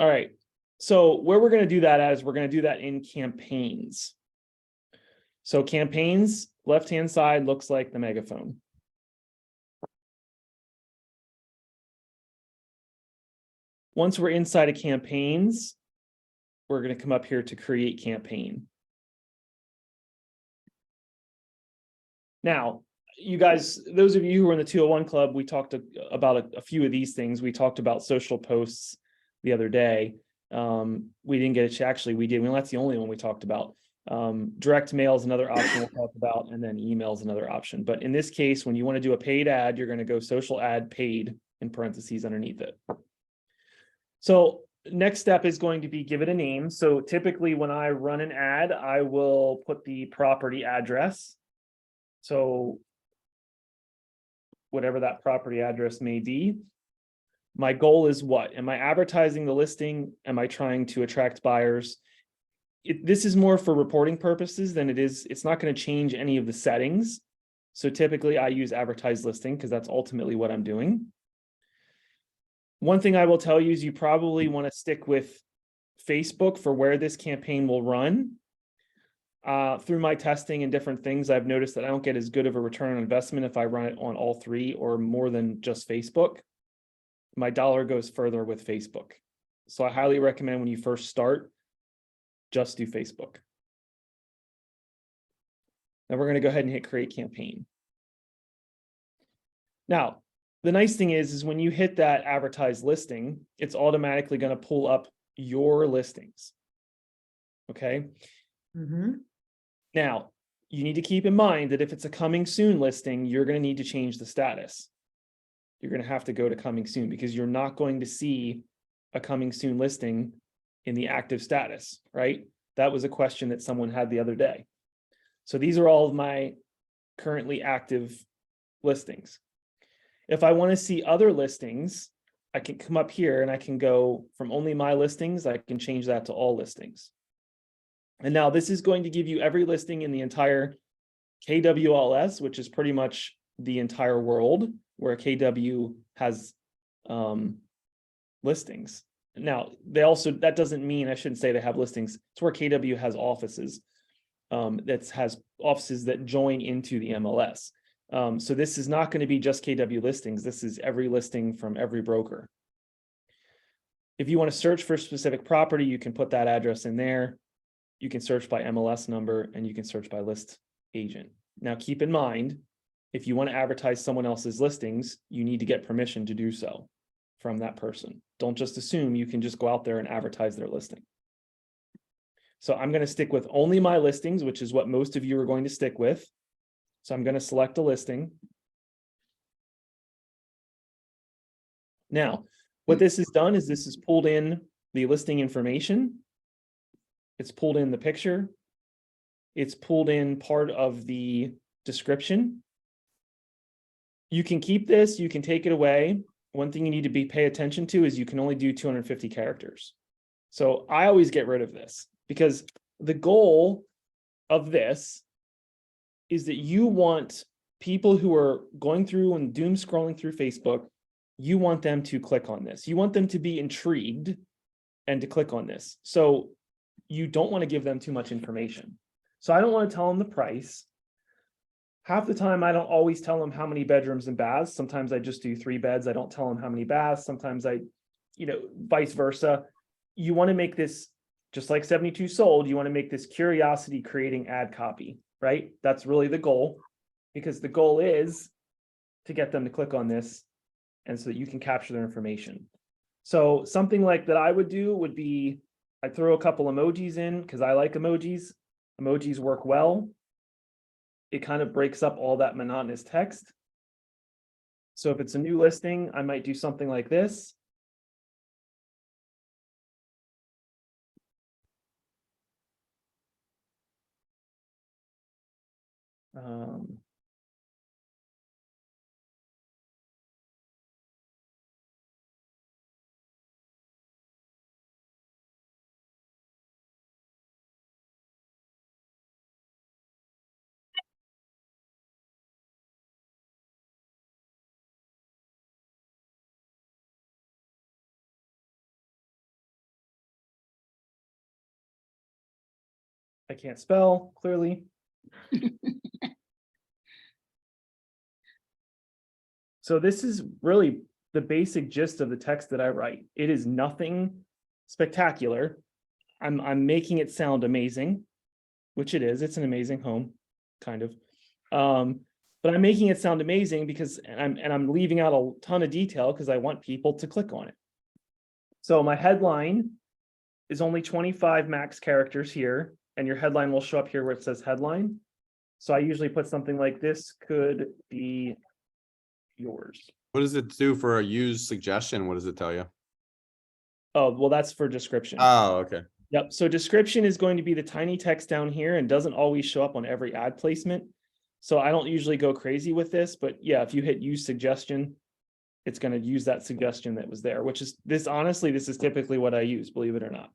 All right. So where we're going to do that as we're going to do that in campaigns. So campaigns, left-hand side looks like the megaphone. Once we're inside of campaigns, we're going to come up here to create campaign. Now, you guys, those of you who are in the 201 Club, we talked about a few of these things. We talked about social posts the other day. We didn't get a actually, we did. Well, that's the only one we talked about. Direct mail is another option we'll talk about, and then email is another option. But in this case, when you want to do a paid ad, you're going to go social ad paid in parentheses underneath it. So next step is going to be give it a name. So typically when I run an ad, I will put the property address. So whatever that property address may be. My goal is what? Am I advertising the listing? Am I trying to attract buyers? This is more for reporting purposes than it is. It's not going to change any of the settings. So typically I use advertised listing because that's ultimately what I'm doing. One thing I will tell you is you probably want to stick with Facebook for where this campaign will run. Through my testing and different things, I've noticed that I don't get as good of a return on investment if I run it on all three or more than just Facebook. My dollar goes further with Facebook. So I highly recommend when you first start, just do Facebook. Now we're going to go ahead and hit create campaign. Now, the nice thing is when you hit that advertised listing, it's automatically going to pull up your listings. Okay. Mm-hmm. Now, you need to keep in mind that if it's a coming soon listing, you're going to need to change the status. You're going to have to go to coming soon because you're not going to see a coming soon listing in the active status, right? That was a question that someone had the other day. So these are all of my currently active listings. If I want to see other listings, I can come up here and I can go from only my listings, I can change that to all listings. And now this is going to give you every listing in the entire KWLS, which is pretty much the entire world where KW has listings. Now, they also, that doesn't mean, I shouldn't say they have listings. It's where KW has offices, that has offices that join into the MLS. So this is not going to be just KW listings. This is every listing from every broker. If you want to search for a specific property, you can put that address in there. You can search by MLS number and you can search by list agent. Now, keep in mind, if you want to advertise someone else's listings, you need to get permission to do so from that person. Don't just assume you can just go out there and advertise their listing. So I'm going to stick with only my listings, which is what most of you are going to stick with. So I'm going to select a listing. Now, what this has done is this has pulled in the listing information. It's pulled in the picture. It's pulled in part of the description. You can keep this, you can take it away. One thing you need to pay attention to is you can only do 250 characters. So I always get rid of this because the goal of this is that you want people who are going through and doom scrolling through Facebook, you want them to click on this. You want them to be intrigued and to click on this. So you don't want to give them too much information. So I don't want to tell them the price. Half the time, I don't always tell them how many bedrooms and baths. Sometimes I just do 3 beds. I don't tell them how many baths. Sometimes I, vice versa. You want to make this, just like 72 sold, you want to make this curiosity creating ad copy, right? That's really the goal, because the goal is to get them to click on this and so that you can capture their information. So something like that I would do would be, I throw a couple emojis in because I like emojis. Emojis work well. It kind of breaks up all that monotonous text. So if it's a new listing, I might do something like this. I can't spell clearly. So this is really the basic gist of the text that I write. It is nothing spectacular. I'm making it sound amazing, which it is. It's an amazing home, kind of. But I'm making it sound amazing because I'm leaving out a ton of detail because I want people to click on it. So my headline is only 25 max characters here, and your headline will show up here where it says headline. So I usually put something like this could be yours. What does it do for a use suggestion? What does it tell you? Oh, well, that's for description. Oh, okay. Yep. So description is going to be the tiny text down here and doesn't always show up on every ad placement. So I don't usually go crazy with this, but yeah, if you hit use suggestion, it's going to use that suggestion that was there, which is this. Honestly, this is typically what I use, believe it or not.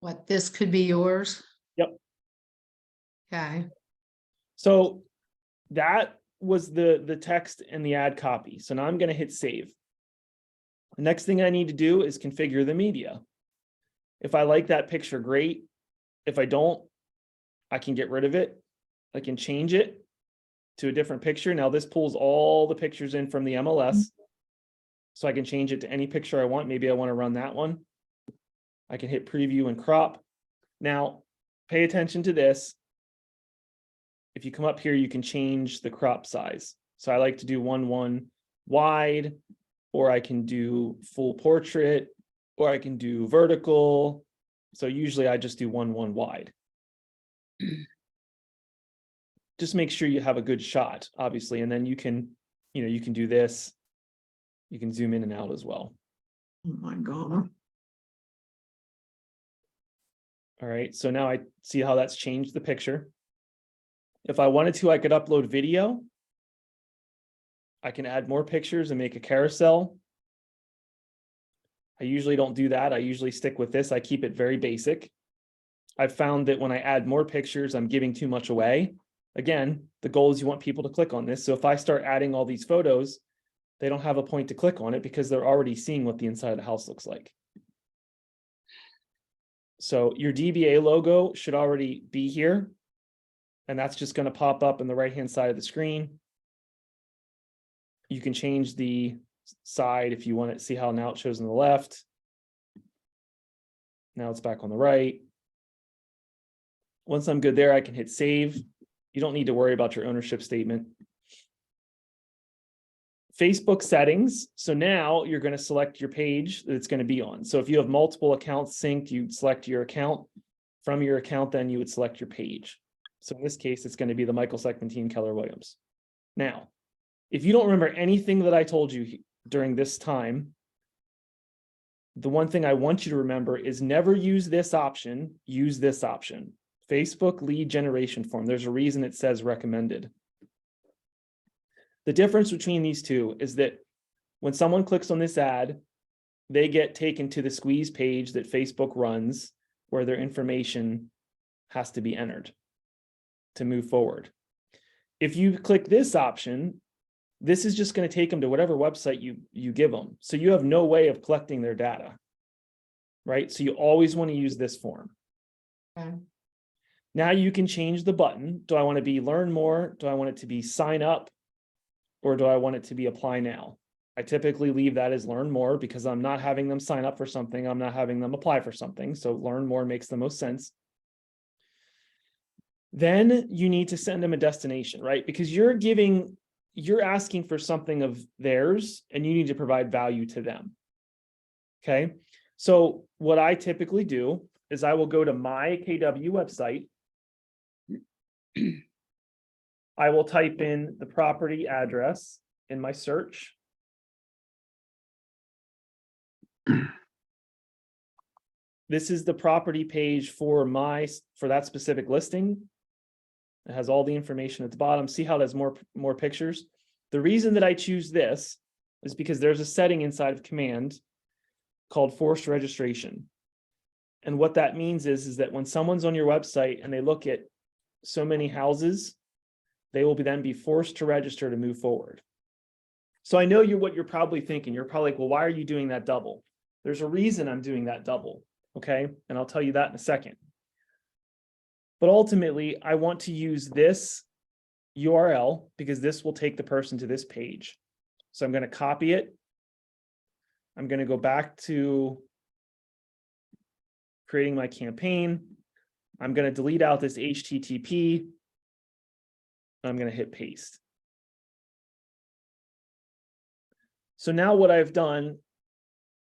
What, this could be yours? Yep. Okay. So that was the text and the ad copy. So now I'm going to hit save. The next thing I need to do is configure the media. If I like that picture, great. If I don't, I can get rid of it. I can change it to a different picture. Now this pulls all the pictures in from the MLS. So I can change it to any picture I want. Maybe I want to run that one. I can hit preview and crop. Now, pay attention to this. If you come up here, you can change the crop size. So I like to do 1:1 wide, or I can do full portrait, or I can do vertical. So usually I just do 1:1 wide. Just make sure you have a good shot, obviously, and then you can do this. You can zoom in and out as well. Oh my God. All right, so now I see how that's changed the picture. If I wanted to, I could upload video. I can add more pictures and make a carousel. I usually don't do that. I usually stick with this. I keep it very basic. I've found that when I add more pictures, I'm giving too much away. Again, the goal is you want people to click on this. So if I start adding all these photos, they don't have a point to click on it because they're already seeing what the inside of the house looks like. So your DBA logo should already be here. And that's just going to pop up in the right-hand side of the screen. You can change the side if you want to see how now it shows on the left. Now it's back on the right. Once I'm good there, I can hit save. You don't need to worry about your ownership statement. Facebook settings. So now you're going to select your page that it's going to be on. So if you have multiple accounts synced, you'd select your account. From your account, then you would select your page. So in this case, it's going to be the Michael Sekmentine Keller Williams. Now, if you don't remember anything that I told you during this time, the one thing I want you to remember is never use this option, use this option. Facebook lead generation form. There's a reason it says recommended. The difference between these two is that when someone clicks on this ad, they get taken to the squeeze page that Facebook runs where their information has to be entered to move forward. If you click this option, this is just going to take them to whatever website you give them. So you have no way of collecting their data, right? So you always want to use this form. Okay. Now you can change the button. Do I want to be learn more? Do I want it to be sign up? Or do I want it to be apply now? I typically leave that as learn more because I'm not having them sign up for something. I'm not having them apply for something. So learn more makes the most sense. Then you need to send them a destination, right? Because you're asking for something of theirs and you need to provide value to them. Okay. So what I typically do is I will go to my KW website. I will type in the property address in my search. This is the property page for that specific listing. It has all the information at the bottom. See how it has more pictures. The reason that I choose this is because there's a setting inside of Command called forced registration. And what that means is that when someone's on your website and they look at so many houses, they will then be forced to register to move forward. So I know what you're probably thinking. You're probably like, well, why are you doing that double? There's a reason I'm doing that double, okay? And I'll tell you that in a second. But ultimately, I want to use this URL because this will take the person to this page. So I'm going to copy it. I'm going to go back to creating my campaign. I'm going to delete out this HTTP. I'm going to hit paste. So now what I've done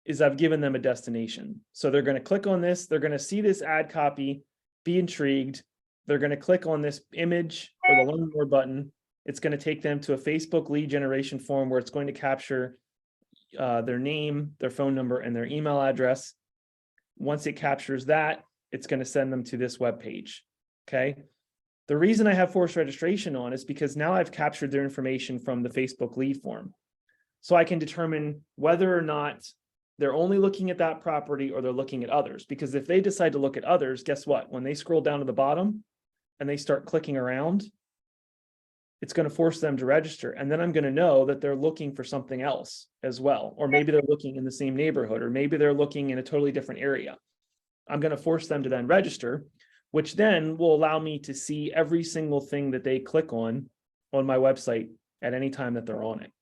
is I've given them a destination. So they're going to click on this. They're going to see this ad copy, be intrigued. They're going to click on this image or the learn more button. It's going to take them to a Facebook lead generation form where it's going to capture their name, their phone number, and their email address. Once it captures that, it's going to send them to this web page. Okay. The reason I have forced registration on is because now I've captured their information from the Facebook lead form. So I can determine whether or not they're only looking at that property or they're looking at others. Because if they decide to look at others, guess what? When they scroll down to the bottom and they start clicking around, it's going to force them to register. And then I'm going to know that they're looking for something else as well. Or maybe they're looking in the same neighborhood, or maybe they're looking in a totally different area. I'm going to force them to then register, which then will allow me to see every single thing that they click on my website at any time that they're on it.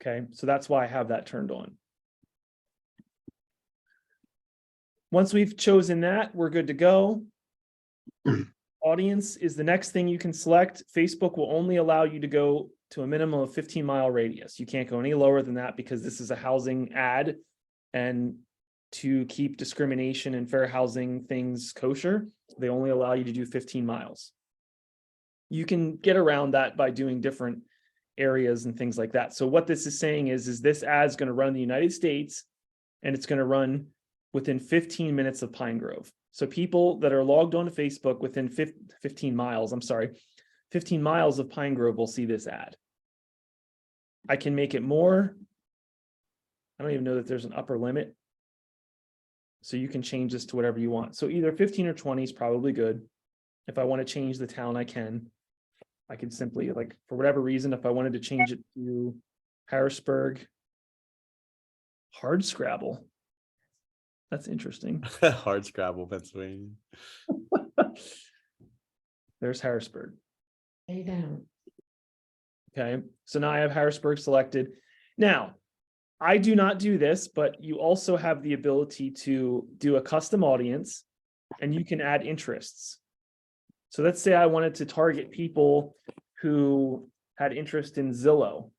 Okay, so that's why I have that turned on. Once we've chosen that, we're good to go. Audience is the next thing you can select. Facebook will only allow you to go to a minimum of 15-mile radius. You can't go any lower than that because this is a housing ad, and to keep discrimination and fair housing things kosher, they only allow you to do 15 miles. You can get around that by doing different areas and things like that. So what this is saying is this ad is going to run in the United States, and it's going to run within 15 minutes of Pine Grove. So people that are logged on to Facebook within 15 miles of Pine Grove will see this ad. I can make it more. I don't even know that there's an upper limit. So you can change this to whatever you want. So either 15 or 20 is probably good. If I want to change the town, I can. I could simply, like, for whatever reason, if I wanted to change it to Harrisburg, Hardscrabble. That's interesting. Hardscrabble, Pennsylvania. There's Harrisburg. Lay down. Okay, so now I have Harrisburg selected. Now, I do not do this, but you also have the ability to do a custom audience, and you can add interests. So let's say I wanted to target people who had interest in Zillow.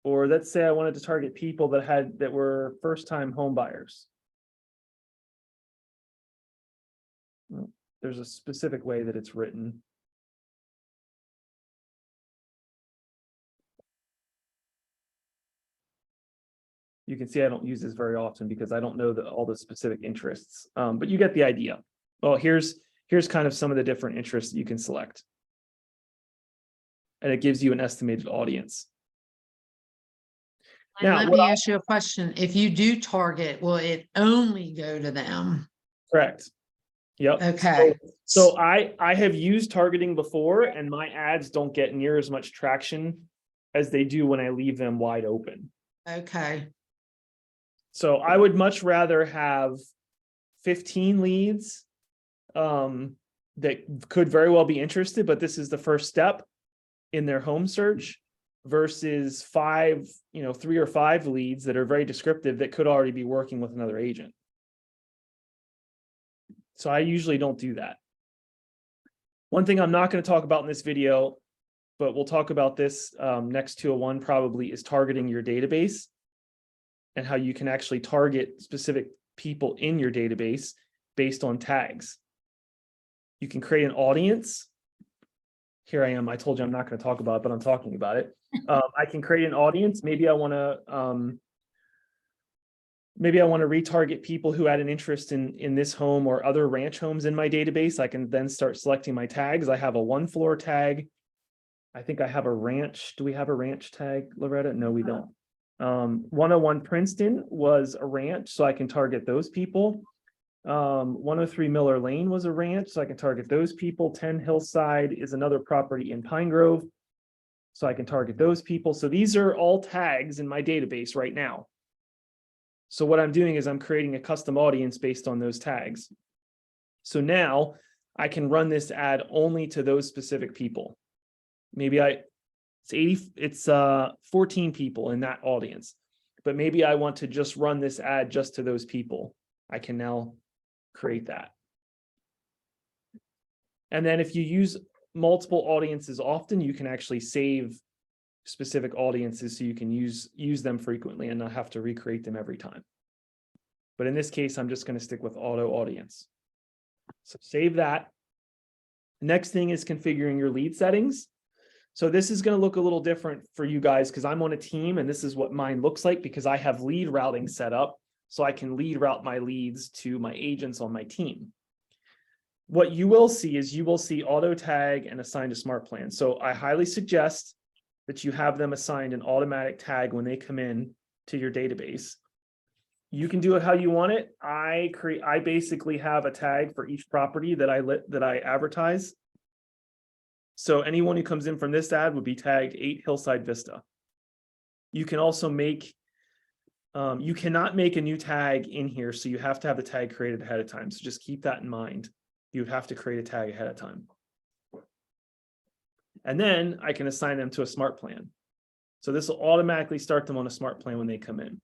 Or let's say I wanted to target people that were first-time home buyers. Well, there's a specific way that it's written. You can see I don't use this very often because I don't know all the specific interests, but you get the idea. Well, here's kind of some of the different interests that you can select. And it gives you an estimated audience. And Now, let me ask you a question. If you do target, will it only go to them? Correct. Yep. Okay. So I have used targeting before, and my ads don't get near as much traction as they do when I leave them wide open. Okay. So I would much rather have 15 leads that could very well be interested, but this is the first step in their home search, versus 3 or 5 leads that are very descriptive that could already be working with another agent. So I usually don't do that. One thing I'm not going to talk about in this video, but we'll talk about this next 201 probably, is targeting your database and how you can actually target specific people in your database based on tags. You can create an audience. Here I am. I told you I'm not going to talk about it, but I'm talking about it. I can create an audience. Maybe I want to retarget people who had an interest in this home or other ranch homes in my database. I can then start selecting my tags. I have a 1-floor tag. I think I have a ranch. Do we have a ranch tag, Loretta? No, we don't. 101 Princeton was a ranch, so I can target those people. 103 Miller Lane was a ranch, so I can target those people. 10 Hillside is another property in Pine Grove, so I can target those people. So these are all tags in my database right now. So what I'm doing is I'm creating a custom audience based on those tags. So now I can run this ad only to those specific people. Maybe it's 14 people in that audience, but maybe I want to just run this ad just to those people. I can now create that. And then if you use multiple audiences often, you can actually save specific audiences so you can use them frequently and not have to recreate them every time. But in this case, I'm just going to stick with auto audience. So save that. Next thing is configuring your lead settings. So this is going to look a little different for you guys because I'm on a team and this is what mine looks like because I have lead routing set up so I can lead route my leads to my agents on my team. What you will see is you will see auto tag and assign to smart plan. So I highly suggest that you have them assigned an automatic tag when they come in to your database. You can do it how you want it. I basically have a tag for each property that I advertise. So anyone who comes in from this ad would be tagged 8 Hillside Vista. You can also make, you cannot make a new tag in here, so you have to have the tag created ahead of time. So just keep that in mind. You would have to create a tag ahead of time. And then I can assign them to a smart plan. So this will automatically start them on a smart plan when they come in.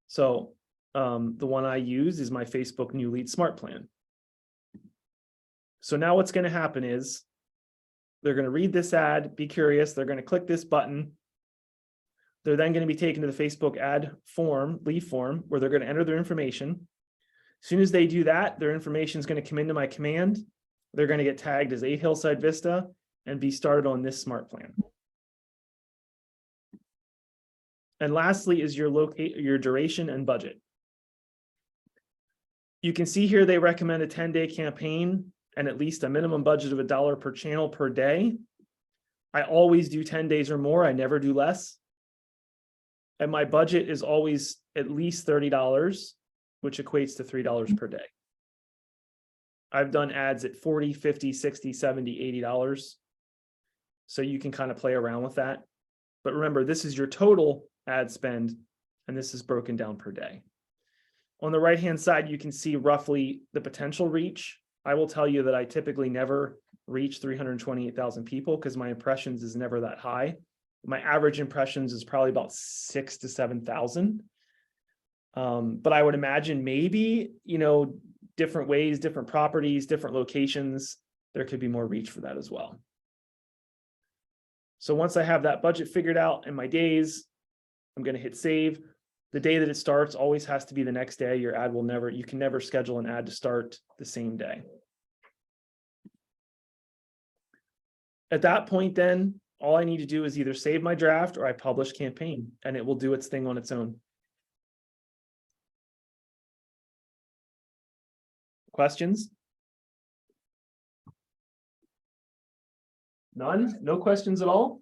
So the one I use is my Facebook New Lead Smart Plan. So now what's going to happen is they're going to read this ad, be curious, they're going to click this button. They're then going to be taken to the Facebook ad form, lead form, where they're going to enter their information. As soon as they do that, their information is going to come into my command. They're going to get tagged as 8 Hillside Vista and be started on this smart plan. And lastly is your duration and budget. You can see here they recommend a 10-day campaign and at least a minimum budget of $1 per channel per day. I always do 10 days or more. I never do less. And my budget is always at least $30, which equates to $3 per day. I've done ads at $40, $50, $60, $70, $80. So you can kind of play around with that. But remember, this is your total ad spend, and this is broken down per day. On the right-hand side, you can see roughly the potential reach. I will tell you that I typically never reach 328,000 people because my impressions is never that high. My average impressions is probably about 6,000 to 7,000. But I would imagine maybe, different ways, different properties, different locations, there could be more reach for that as well. So once I have that budget figured out in my days, I'm going to hit save. The day that it starts always has to be the next day. Your ad will never, you can never schedule an ad to start the same day. At that point, then all I need to do is either save my draft or I publish campaign and it will do its thing on its own. Questions? None? No questions at all?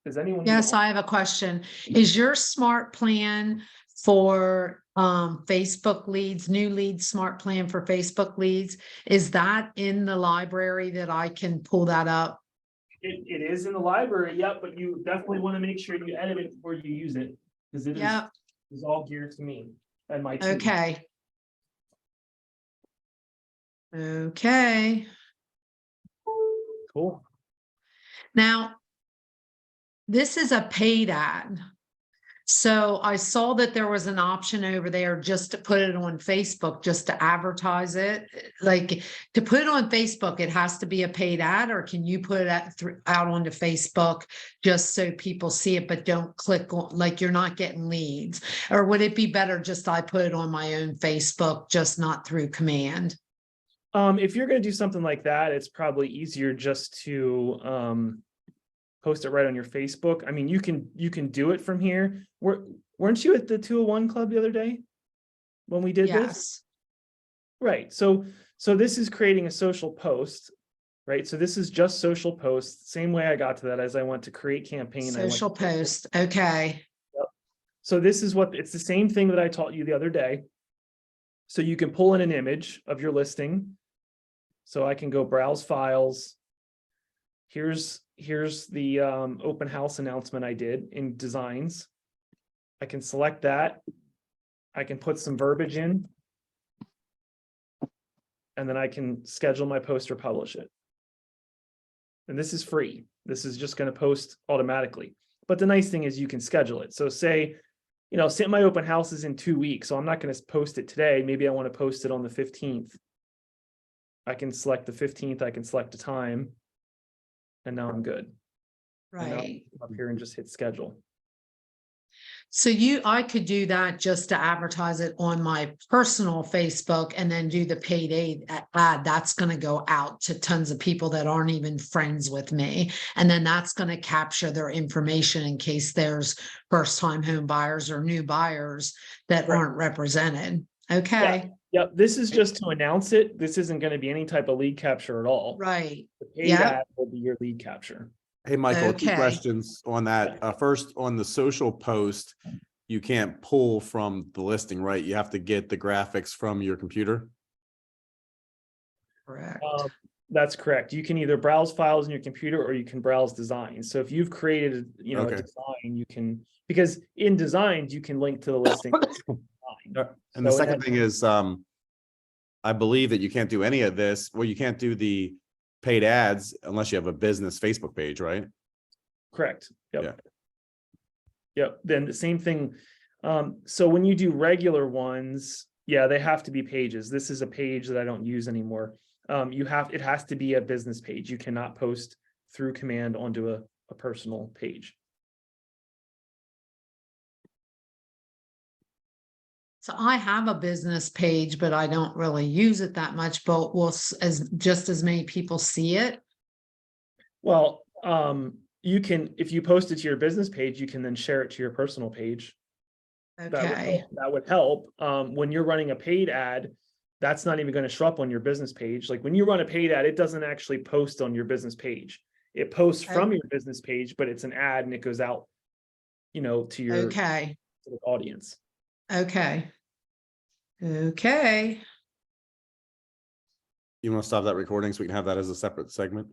Does anyone? Yes, I have a question. Is your smart plan for Facebook leads, new lead smart plan for Facebook leads, is that in the library that I can pull that up? It is in the library, yep, but you definitely want to make sure you edit it before you use it because it is all geared to me and my team. Okay. Okay. Cool. Now, this is a paid ad. So I saw that there was an option over there just to put it on Facebook, just to advertise it. Like to put it on Facebook, it has to be a paid ad, or can you put it out onto Facebook just so people see it, but don't click on, like you're not getting leads? Or would it be better just I put it on my own Facebook, just not through command? If you're going to do something like that, it's probably easier just to post it right on your Facebook. I mean, you can do it from here. Weren't you at the 201 Club the other day when we did this? Right. So this is creating a social post, right? So this is just social post. Same way I got to that as I went to create campaign. Social post. Okay. Yep. So this is it's the same thing that I taught you the other day. So you can pull in an image of your listing. So I can go browse files. Here's the open house announcement I did in designs. I can select that. I can put some verbiage in. And then I can schedule my post or publish it. And this is free. This is just going to post automatically. But the nice thing is you can schedule it. So say, say my open house is in 2 weeks. So I'm not going to post it today. Maybe I want to post it on the 15th. I can select the 15th. I can select a time. And now I'm good. And now Right. Up here and just hit schedule. So I could do that just to advertise it on my personal Facebook and then do the paid ad. That's going to go out to tons of people that aren't even friends with me. And then that's going to capture their information in case there's first time home buyers or new buyers that Right. aren't represented. Okay. Yep. This is just to announce it. This isn't going to be any type of lead capture at all. Right. The paid Yep. ad will be your lead capture. Hey, Michael, two Okay. questions on that. First, on the social post, you can't pull from the listing, right? You have to get the graphics from your computer. Correct. That's correct. You can either browse files in your computer or you can browse designs. So if you've created, a Okay. design, you can, because in designs, you can link to the listing. And the So it second has- thing is, I believe that you can't do any of this. Well, you can't do the paid ads unless you have a business Facebook page, right? Correct. Yep. Yeah. Yep. Then the same thing. So when you do regular ones, yeah, they have to be pages. This is a page that I don't use anymore. It has to be a business page. You cannot post through command onto a personal page. So I have a business page, but I don't really use it that much, but as just as many people see it. Well, you can, if you post it to your business page, you can then share it to your personal page. Okay. That would help. When you're running a paid ad, that's not even going to show up on your business page. Like when you run a paid ad, it doesn't actually post on your business page. It posts from your business page, but it's an ad and it goes out, to your Okay. to the audience. Okay. Okay. You want to stop that recording so we can have that as a separate segment?